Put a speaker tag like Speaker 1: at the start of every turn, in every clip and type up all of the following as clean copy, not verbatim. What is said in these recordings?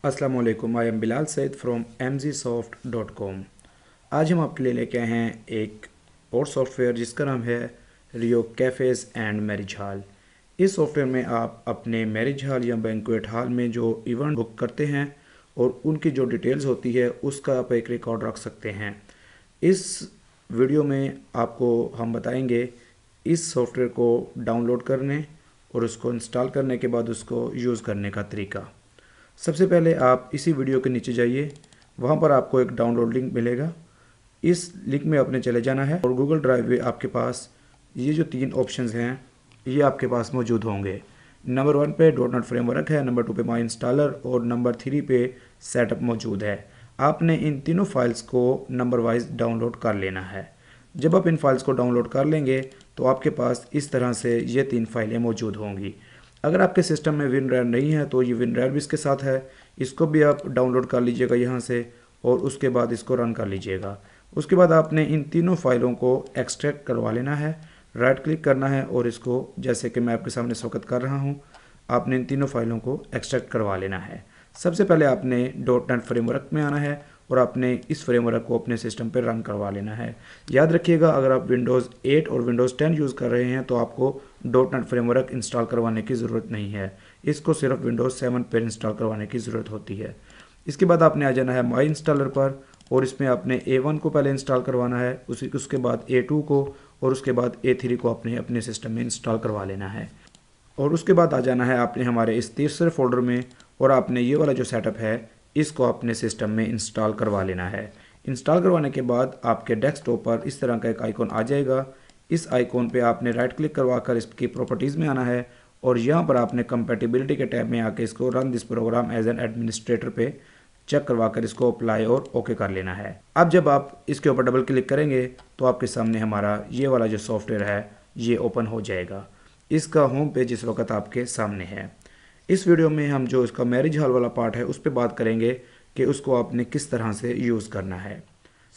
Speaker 1: अस्सलाम वालेकुम, I am Bilal Saeed from mgsoft.com। आज हम आपके लिए लेके आए हैं एक और सॉफ्टवेयर जिसका नाम है रियो कैफ़ेज़ एंड मैरिज हॉल। इस सॉफ्टवेयर में आप अपने मैरिज हॉल या बैंक्वेट हॉल में जो इवेंट बुक करते हैं और उनकी जो डिटेल्स होती है उसका आप एक रिकॉर्ड रख सकते हैं। इस वीडियो में आपको हम बताएंगे इस सॉफ्टवेयर को डाउनलोड करने और उसको इंस्टॉल करने के बाद उसको यूज़ करने का तरीका। सबसे पहले आप इसी वीडियो के नीचे जाइए, वहाँ पर आपको एक डाउनलोड लिंक मिलेगा। इस लिंक में आपने चले जाना है और गूगल ड्राइव में आपके पास ये जो 3 ऑप्शंस हैं ये आपके पास मौजूद होंगे। नंबर 1 पे डॉट नेट फ्रेमवर्क है, नंबर 2 पे माई इंस्टॉलर और नंबर 3 पे सेटअप मौजूद है। आपने इन तीनों फाइल्स को नंबर वाइज डाउनलोड कर लेना है। जब आप इन फाइल्स को डाउनलोड कर लेंगे तो आपके पास इस तरह से ये 3 फाइलें मौजूद होंगी। अगर आपके सिस्टम में विनरार नहीं है तो ये विनरार भी इसके साथ है, इसको भी आप डाउनलोड कर लीजिएगा यहाँ से और उसके बाद इसको रन कर लीजिएगा। उसके बाद आपने इन तीनों फाइलों को एक्सट्रैक्ट करवा लेना है, राइट क्लिक करना है और इसको जैसे कि मैं आपके सामने इस वक्त कर रहा हूँ, आपने इन तीनों फाइलों को एक्सट्रैक्ट करवा लेना है। सबसे पहले आपने डॉट नेट फ्रेमवर्क में आना है और आपने इस फ्रेमवर्क को अपने सिस्टम पर रन करवा लेना है। याद रखिएगा, अगर आप विंडोज़ 8 और विंडोज़ 10 यूज़ कर रहे हैं तो आपको डॉट नेट फ्रेमवर्क इंस्टॉल करवाने की ज़रूरत नहीं है, इसको सिर्फ विंडोज़ 7 पर इंस्टॉल करवाने की ज़रूरत होती है। इसके बाद आपने आ जाना है माई इंस्टॉलर पर और इसमें आपने A1 को पहले इंस्टॉल करवाना है, उसके बाद A2 को और उसके बाद A3 को आपने अपने सिस्टम में इंस्टॉल करवा लेना है। और उसके बाद आ जाना है आपने हमारे इस तीसरे फोल्डर में और आपने ये वाला जो सेटअप है इसको अपने सिस्टम में इंस्टॉल करवा लेना है। इंस्टॉल करवाने के बाद आपके डेस्कटॉप पर इस तरह का एक आइकॉन आ जाएगा। इस आइकॉन पे आपने राइट क्लिक करवा कर इसकी प्रॉपर्टीज़ में आना है और यहाँ पर आपने कंपैटिबिलिटी के टैब में आके इसको run this program as an administrator पे चेक करवा कर इसको अप्लाई और ओके कर लेना है। अब जब आप इसके ऊपर डबल क्लिक करेंगे तो आपके सामने हमारा ये वाला जो सॉफ्टवेयर है ये ओपन हो जाएगा। इसका होम पेज इस वक्त आपके सामने है। इस वीडियो में हम जो इसका मैरिज हॉल वाला पार्ट है उस पर बात करेंगे कि उसको आपने किस तरह से यूज़ करना है।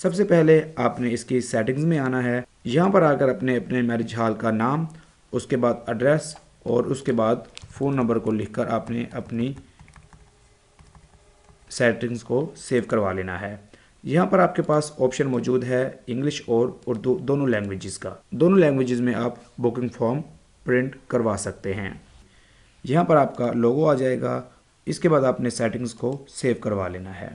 Speaker 1: सबसे पहले आपने इसकी सेटिंग्स में आना है। यहाँ पर आकर अपने अपने मैरिज हॉल का नाम, उसके बाद एड्रेस और उसके बाद फ़ोन नंबर को लिखकर आपने अपनी सेटिंग्स को सेव करवा लेना है। यहाँ पर आपके पास ऑप्शन मौजूद है इंग्लिश और उर्दू दोनों लैंग्वेजेस का। दोनों लैंग्वेजेस में आप बुकिंग फॉर्म प्रिंट करवा सकते हैं। यहाँ पर आपका लोगो आ जाएगा। इसके बाद आपने सेटिंग्स को सेव करवा लेना है।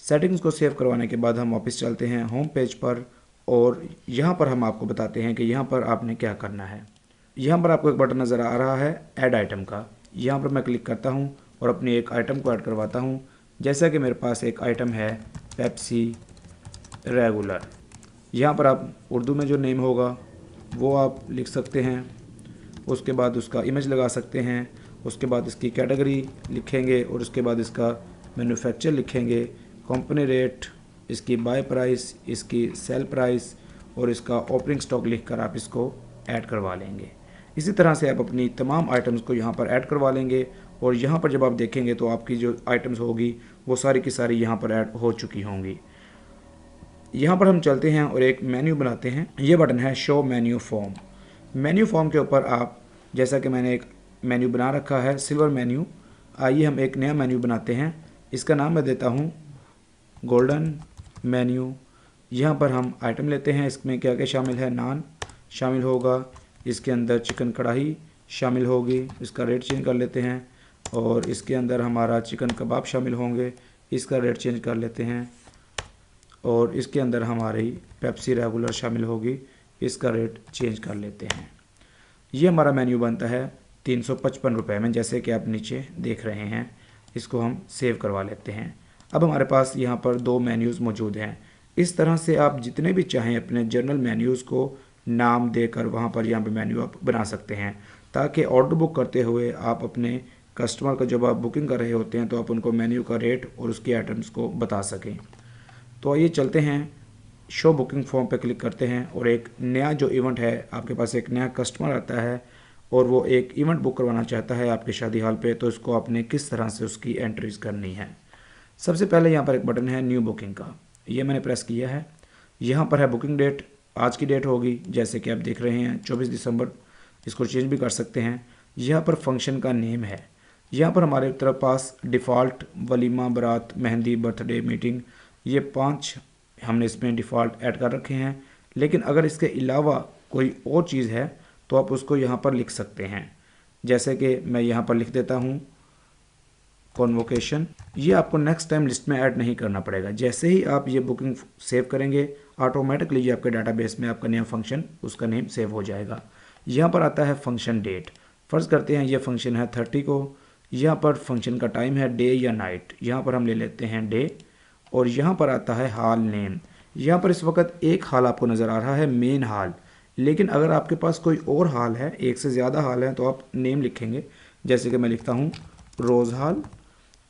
Speaker 1: सेटिंग्स को सेव करवाने के बाद हम वापस चलते हैं होम पेज पर और यहाँ पर हम आपको बताते हैं कि यहाँ पर आपने क्या करना है। यहाँ पर आपको एक बटन नज़र आ रहा है ऐड आइटम का। यहाँ पर मैं क्लिक करता हूँ और अपनी एक आइटम को ऐड करवाता हूँ। जैसा कि मेरे पास एक आइटम है पेप्सी रेगुलर। यहाँ पर आप उर्दू में जो नेम होगा वो आप लिख सकते हैं, उसके बाद उसका इमेज लगा सकते हैं, उसके बाद इसकी कैटेगरी लिखेंगे और उसके बाद इसका मैन्युफैक्चर लिखेंगे, कंपनी रेट, इसकी बाय प्राइस, इसकी सेल प्राइस और इसका ओपनिंग स्टॉक लिखकर आप इसको ऐड करवा लेंगे। इसी तरह से आप अपनी तमाम आइटम्स को यहाँ पर ऐड करवा लेंगे और यहाँ पर जब आप देखेंगे तो आपकी जो आइटम्स होगी वो सारी की सारी यहाँ पर ऐड हो चुकी होंगी। यहाँ पर हम चलते हैं और एक मेन्यू बनाते हैं। ये बटन है show menu form. Menu form के ऊपर आप, जैसा कि मैंने एक मेन्यू बना रखा है सिल्वर मेन्यू, आइए हम एक नया मेन्यू बनाते हैं। इसका नाम मैं देता हूँ गोल्डन मेन्यू। यहाँ पर हम आइटम लेते हैं, इसमें क्या क्या शामिल है, नान शामिल होगा, इसके अंदर चिकन कढ़ाई शामिल होगी, इसका रेट चेंज कर लेते हैं, और इसके अंदर हमारा चिकन कबाब शामिल होंगे, इसका रेट चेंज कर लेते हैं, और इसके अंदर हमारी पेप्सी रेगुलर शामिल होगी, इसका रेट चेंज कर लेते हैं। ये हमारा मेन्यू बनता है 355 रुपये में, जैसे कि आप नीचे देख रहे हैं। इसको हम सेव करवा लेते हैं। अब हमारे पास यहाँ पर 2 मेन्यूज़ मौजूद हैं। इस तरह से आप जितने भी चाहें अपने जर्नल मेन्यूज़ को नाम देकर वहाँ पर यहाँ पे मेन्यू आप बना सकते हैं, ताकि ऑर्डर बुक करते हुए आप अपने कस्टमर का जब आप बुकिंग कर रहे होते हैं तो आप उनको मेन्यू का रेट और उसकी आइटम्स को बता सकें। तो आइए चलते हैं, शो बुकिंग फॉर्म पे क्लिक करते हैं और एक नया जो इवेंट है, आपके पास एक नया कस्टमर आता है और वो एक इवेंट बुक करवाना चाहता है आपके शादी हॉल पे, तो इसको आपने किस तरह से उसकी एंट्रीज करनी है। सबसे पहले यहाँ पर एक बटन है न्यू बुकिंग का, ये मैंने प्रेस किया है। यहाँ पर है बुकिंग डेट, आज की डेट होगी, जैसे कि आप देख रहे हैं 24 दिसंबर। इसको चेंज भी कर सकते हैं। यहाँ पर फंक्शन का नेम है, यहाँ पर हमारे तरफ पास डिफ़ॉल्ट वलीमा, बारात, मेहंदी, बर्थडे, मीटिंग, ये 5 हमने इसमें डिफ़ॉल्ट ऐड कर रखे हैं। लेकिन अगर इसके अलावा कोई और चीज़ है तो आप उसको यहाँ पर लिख सकते हैं। जैसे कि मैं यहाँ पर लिख देता हूँ कॉन्वोकेशन। ये आपको नेक्स्ट टाइम लिस्ट में ऐड नहीं करना पड़ेगा। जैसे ही आप ये बुकिंग सेव करेंगे ऑटोमेटिकली ये आपके डाटाबेस में आपका नया फंक्शन, उसका नेम सेव हो जाएगा। यहाँ पर आता है फंक्शन डेट। फ़र्ज़ करते हैं ये फंक्शन है 30 को। यहाँ पर फंक्शन का टाइम है डे या नाइट, यहाँ पर हम ले लेते हैं डे। और यहाँ पर आता है हाल नेम। यहाँ पर इस वक्त एक हाल आपको नज़र आ रहा है, मेन हाल। लेकिन अगर आपके पास कोई और हाल है, एक से ज़्यादा हाल है, तो आप नेम लिखेंगे। जैसे कि मैं लिखता हूँ रोज़ हाल।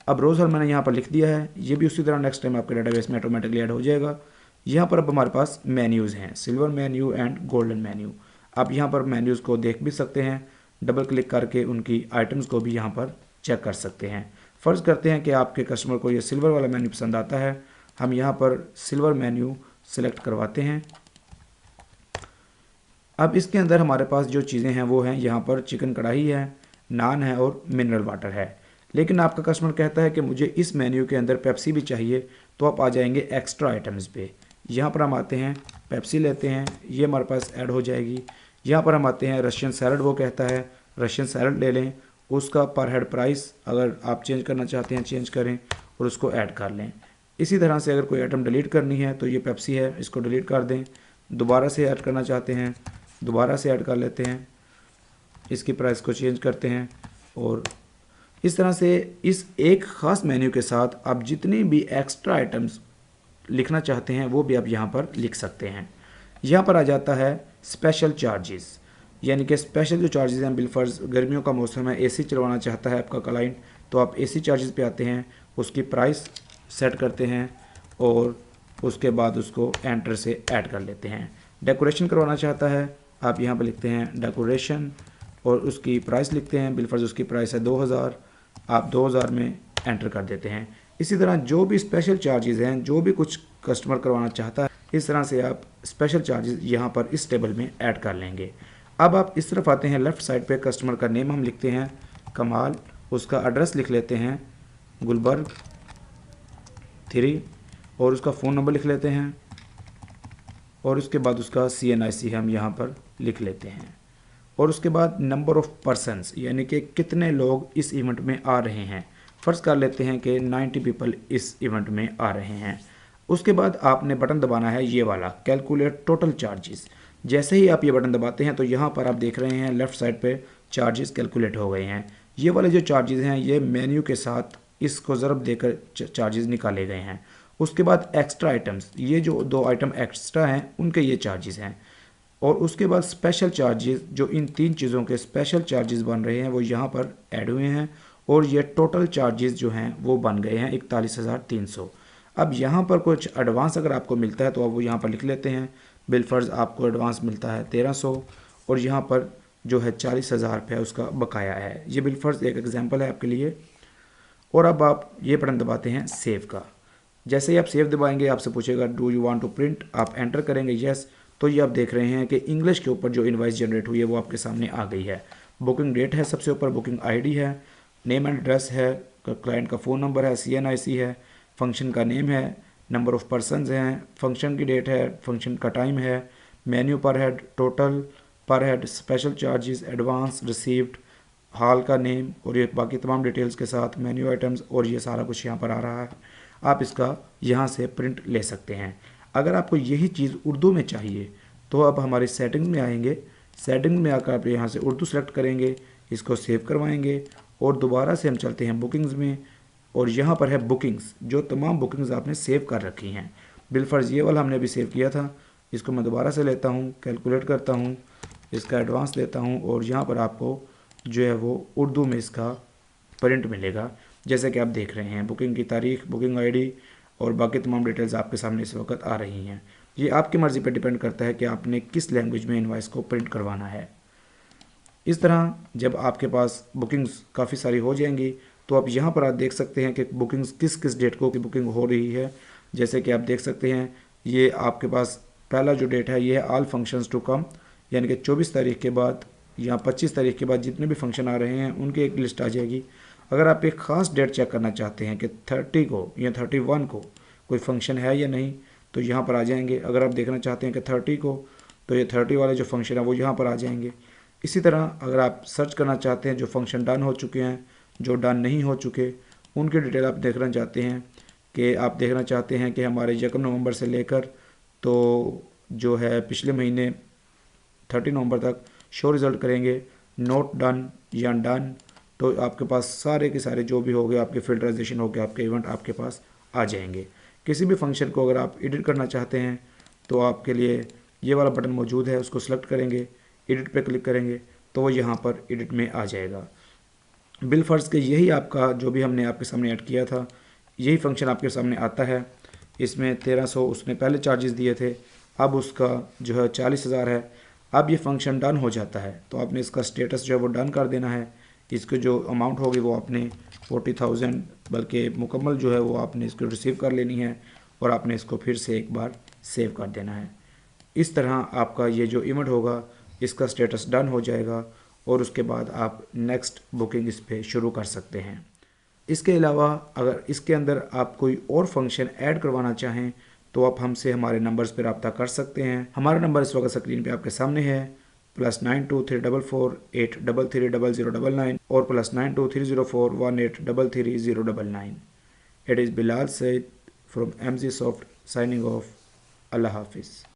Speaker 1: अब रोज़ हाल मैंने यहाँ पर लिख दिया है। ये भी उसी तरह नेक्स्ट टाइम आपके डाटाबेस में ऑटोमेटिकली ऐड हो जाएगा। यहाँ पर अब हमारे पास मेन्यूज़ हैं, silver menu and golden menu. आप यहाँ पर मेन्यूज़ को देख भी सकते हैं, डबल क्लिक करके उनकी आइटम्स को भी यहाँ पर चेक कर सकते हैं। फ़र्ज़ करते हैं कि आपके कस्टमर को ये सिल्वर वाला मेन्यू पसंद आता है, हम यहाँ पर सिल्वर मेन्यू सेलेक्ट करवाते हैं। अब इसके अंदर हमारे पास जो चीज़ें हैं वो हैं, यहाँ पर चिकन कढ़ाई है, नान है और मिनरल वाटर है। लेकिन आपका कस्टमर कहता है कि मुझे इस मेन्यू के अंदर पेप्सी भी चाहिए, तो आप आ जाएंगे एक्स्ट्रा आइटम्स पे। यहाँ पर हम आते हैं, पेप्सी लेते हैं, ये हमारे पास ऐड हो जाएगी। यहाँ पर हम आते हैं रशियन सैलड, वो कहता है रशियन सैलड ले लें, उसका पर हेड प्राइस अगर आप चेंज करना चाहते हैं चेंज करें और उसको ऐड कर लें। इसी तरह से अगर कोई आइटम डिलीट करनी है तो ये पेप्सी है, इसको डिलीट कर दें। दोबारा से ऐड करना चाहते हैं, दोबारा से ऐड कर लेते हैं, इसकी प्राइस को चेंज करते हैं। और इस तरह से इस एक ख़ास मेन्यू के साथ आप जितनी भी एक्स्ट्रा आइटम्स लिखना चाहते हैं वो भी आप यहाँ पर लिख सकते हैं। यहाँ पर आ जाता है स्पेशल चार्जेस, यानी कि स्पेशल जो चार्जेस हैं, बिलफर्ज गर्मियों का मौसम है, एसी चलवाना चाहता है आपका क्लाइंट, तो आप एसी चार्जेस पे आते हैं, उसकी प्राइस सेट करते हैं और उसके बाद उसको एंटर से ऐड कर लेते हैं। डेकोरेशन करवाना चाहता है, आप यहाँ पर लिखते हैं डेकोरेशन और उसकी प्राइस लिखते हैं, बिलफर्ज उसकी प्राइस है 2000, आप 2000 में एंटर कर देते हैं। इसी तरह जो भी स्पेशल चार्जेस हैं, जो भी कुछ कस्टमर करवाना चाहता है, इस तरह से आप स्पेशल चार्जेस यहाँ पर इस टेबल में ऐड कर लेंगे। अब आप इस तरफ आते हैं, लेफ़्ट साइड पे कस्टमर का नेम हम लिखते हैं कमाल, उसका एड्रेस लिख लेते हैं गुलबर्ग 3 और उसका फ़ोन नंबर लिख लेते हैं और उसके बाद उसका CNIC हम यहाँ पर लिख लेते हैं। और उसके बाद नंबर ऑफ़ पर्सन्स, यानी कि कितने लोग इस इवेंट में आ रहे हैं। फ़र्ज़ कर लेते हैं कि 90 पीपल इस इवेंट में आ रहे हैं। उसके बाद आपने बटन दबाना है ये वाला, कैलकुलेट टोटल चार्जेस। जैसे ही आप ये बटन दबाते हैं तो यहाँ पर आप देख रहे हैं लेफ़्ट साइड पे चार्जेस कैलकुलेट हो गए हैं। ये वाले जो चार्जेस हैं ये मेन्यू के साथ इसको ज़रब देकर चार्जेस निकाले गए हैं। उसके बाद एक्स्ट्रा आइटम्स, ये जो 2 आइटम एक्स्ट्रा हैं उनके ये चार्जेस हैं। और उसके बाद स्पेशल चार्जेस, जो इन 3 चीज़ों के स्पेशल चार्जेस बन रहे हैं वो यहाँ पर ऐड हुए हैं और ये टोटल चार्जेस जो हैं वो बन गए हैं 41,300। अब यहाँ पर कुछ एडवांस अगर आपको मिलता है तो आप वो यहाँ पर लिख लेते हैं। बिलफर्ज आपको एडवांस मिलता है 1300 और यहाँ पर जो है 40,000 रुपये उसका बकाया है। ये बिलफर्ज एक एग्जांपल है आपके लिए। और अब आप ये बटन दबाते हैं सेव का। जैसे ही आप सेव दबाएंगे आपसे पूछेगा do you want to print, आप एंटर करेंगे यस, तो ये आप देख रहे हैं कि इंग्लिश के ऊपर जो इनवाइस जनरेट हुई है वो आपके सामने आ गई है। बुकिंग डेट है सबसे ऊपर, बुकिंग आईडी है, नेम एंड एड्रेस है, क्लाइंट का फ़ोन नंबर है, CNIC है, फंक्शन का नेम है, नंबर ऑफ़ पर्सनस हैं, फंक्शन की डेट है, फंक्शन का टाइम है, मेन्यू पर हेड, टोटल पर head, special charges, advance, received, hall का नेम और ये बाकी तमाम डिटेल्स के साथ मेन्यू आइटम्स और ये सारा कुछ यहाँ पर आ रहा है। आप इसका यहाँ से प्रिंट ले सकते हैं। अगर आपको यही चीज़ उर्दू में चाहिए तो आप हमारी सेटिंग में आएंगे, सेटिंग में आकर आप यहाँ से उर्दू सेलेक्ट करेंगे, इसको सेव करवाएंगे और दोबारा से हम चलते हैं बुकिंग्स में और यहाँ पर है बुकिंग्स, जो तमाम बुकिंग्स आपने सेव कर रखी हैं। बिलफर्ज ये वाला हमने अभी सेव किया था, इसको मैं दोबारा से लेता हूँ, कैलकुलेट करता हूँ, इसका एडवांस देता हूँ और यहाँ पर आपको जो है वो उर्दू में इसका प्रिंट मिलेगा। जैसे कि आप देख रहे हैं बुकिंग की तारीख, बुकिंग आईडी और बाकी तमाम डिटेल्स आपके सामने इस वक्त आ रही हैं। ये आपकी मर्ज़ी पर डिपेंड करता है कि आपने किस लैंग्वेज में इनवाइस को प्रिंट करवाना है। इस तरह जब आपके पास बुकिंग्स काफ़ी सारी हो जाएंगी तो आप यहाँ पर आप देख सकते हैं कि बुकिंग्स किस किस डेट को की बुकिंग हो रही है। जैसे कि आप देख सकते हैं ये आपके पास पहला जो डेट है ये है ऑल फंक्शंस टू कम, यानी कि 24 तारीख के बाद या 25 तारीख के बाद जितने भी फंक्शन आ रहे हैं उनकी एक लिस्ट आ जाएगी। अगर आप एक ख़ास डेट चेक करना चाहते हैं कि 30 को या 31 को कोई फंक्शन है या नहीं, तो यहाँ पर आ जाएंगे। अगर आप देखना चाहते हैं कि 30 को, तो ये 30 वाले जो फंक्शन है वो यहाँ पर आ जाएंगे। इसी तरह अगर आप सर्च करना चाहते हैं जो फंक्शन डन हो चुके हैं, जो डन नहीं हो चुके, उनकी डिटेल आप देखना चाहते हैं कि आप देखना चाहते हैं कि हमारे 1 नवंबर से लेकर तो जो है पिछले महीने 30 नवंबर तक शो रिज़ल्ट करेंगे नोट डन या डन, तो आपके पास सारे के सारे जो भी हो गए आपके फिल्टराइजेशन हो गए, आपके इवेंट आपके पास आ जाएंगे। किसी भी फंक्शन को अगर आप एडिट करना चाहते हैं तो आपके लिए ये वाला बटन मौजूद है, उसको सेलेक्ट करेंगे, एडिट पे क्लिक करेंगे तो वो यहाँ पर एडिट में आ जाएगा। बिल फ़र्ज़ के यही आपका जो भी हमने आपके सामने ऐड किया था, यही फंक्शन आपके सामने आता है। इसमें 1300 उसने पहले चार्जेस दिए थे, अब उसका जो है 40,000 है। अब ये फंक्शन डन हो जाता है तो आपने इसका स्टेटस जो है वो डन कर देना है। इसकी जो अमाउंट होगी वो आपने 40,000 बल्कि मुकम्मल जो है वो आपने इसको रिसीव कर लेनी है और आपने इसको फिर से एक बार सेव कर देना है। इस तरह आपका ये जो इवेंट होगा इसका स्टेटस डन हो जाएगा और उसके बाद आप नेक्स्ट बुकिंग इस पर शुरू कर सकते हैं। इसके अलावा अगर इसके अंदर आप कोई और फंक्शन ऐड करवाना चाहें तो आप हमसे हमारे नंबर्स पर रब्ता कर सकते हैं। हमारा नंबर इस वक्त स्क्रीन पे आपके सामने है, +923448330099 और +923041833099। It is Bilal Saeed from MG Soft signing off. Allah हाफिज़।